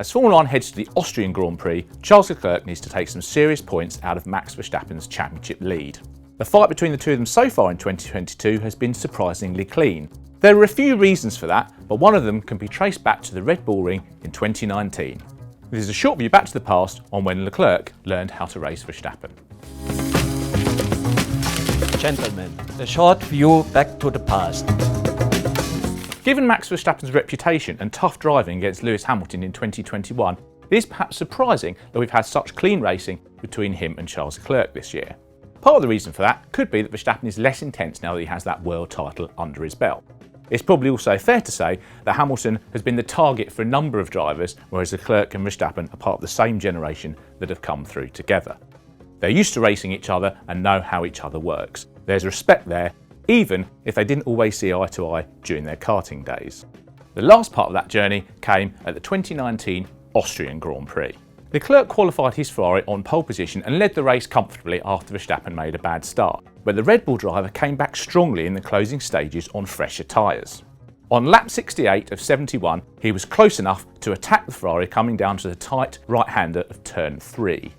As Formula 1 heads to the Austrian Grand Prix, Charles Leclerc needs to take some serious points out of Max Verstappen's championship lead. The fight between the two of them so far in 2022 has been surprisingly clean. There are a few reasons for that, but one of them can be traced back to the Red Bull ring in 2019. This is a short view back to the past on when Leclerc learned how to race Verstappen. Gentlemen, a short view back to the past. Given Max Verstappen's reputation and tough driving against Lewis Hamilton in 2021, it is perhaps surprising that we've had such clean racing between him and Charles Leclerc this year. Part of the reason for that could be that Verstappen is less intense now that he has that world title under his belt. It's probably also fair to say that Hamilton has been the target for a number of drivers, whereas Leclerc and Verstappen are part of the same generation that have come through together. They're used to racing each other and know how each other works. There's respect there, even if they didn't always see eye to eye during their karting days. The last part of that journey came at the 2019 Austrian Grand Prix. Leclerc qualified his Ferrari on pole position and led the race comfortably after Verstappen made a bad start, but the Red Bull driver came back strongly in the closing stages on fresher tyres. On lap 68 of 71, he was close enough to attack the Ferrari coming down to the tight right-hander of turn 3.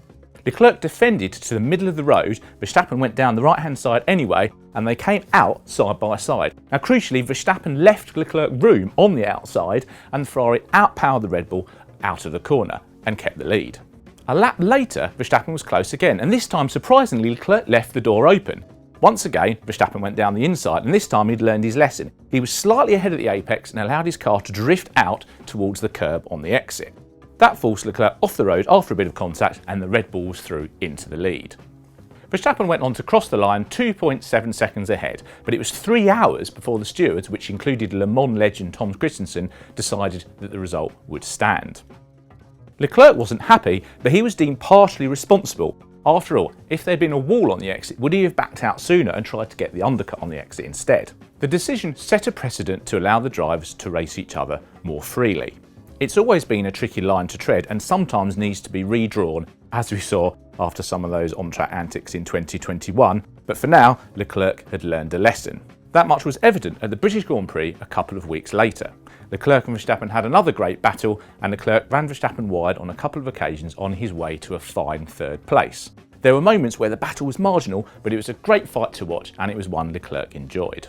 Leclerc defended to the middle of the road, Verstappen went down the right-hand side anyway, and they came out side by side. Now crucially, Verstappen left Leclerc room on the outside, and the Ferrari outpowered the Red Bull out of the corner and kept the lead. A lap later, Verstappen was close again, and this time surprisingly Leclerc left the door open. Once again, Verstappen went down the inside, and this time he'd learned his lesson. He was slightly ahead at the apex and allowed his car to drift out towards the curb on the exit. That forced Leclerc off the road after a bit of contact, and the Red Bull was through into the lead. Verstappen went on to cross the line 2.7 seconds ahead, but it was 3 hours before the stewards, which included Le Mans legend Tom Christensen, decided that the result would stand. Leclerc wasn't happy, but he was deemed partially responsible. After all, if there'd been a wall on the exit, would he have backed out sooner and tried to get the undercut on the exit instead? The decision set a precedent to allow the drivers to race each other more freely. It's always been a tricky line to tread and sometimes needs to be redrawn, as we saw after some of those on-track antics in 2021, but for now, Leclerc had learned a lesson. That much was evident at the British Grand Prix a couple of weeks later. Leclerc and Verstappen had another great battle, and Leclerc ran Verstappen wide on a couple of occasions on his way to a fine third place. There were moments where the battle was marginal, but it was a great fight to watch, and it was one Leclerc enjoyed.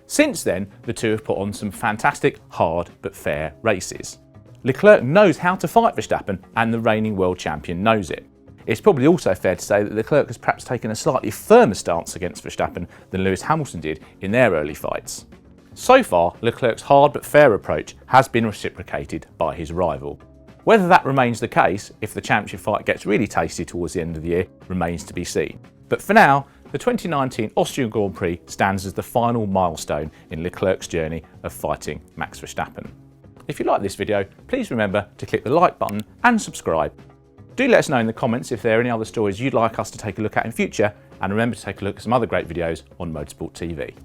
Since then, the two have put on some fantastic, hard but fair races. Leclerc knows how to fight Verstappen, and the reigning world champion knows it. It's probably also fair to say that Leclerc has perhaps taken a slightly firmer stance against Verstappen than Lewis Hamilton did in their early fights. So far, Leclerc's hard but fair approach has been reciprocated by his rival. Whether that remains the case if the championship fight gets really tasty towards the end of the year remains to be seen. But for now, the 2019 Austrian Grand Prix stands as the final milestone in Leclerc's journey of fighting Max Verstappen. If you like this video, please remember to click the like button and subscribe. Do let us know in the comments if there are any other stories you'd like us to take a look at in future, and remember to take a look at some other great videos on Motorsport TV.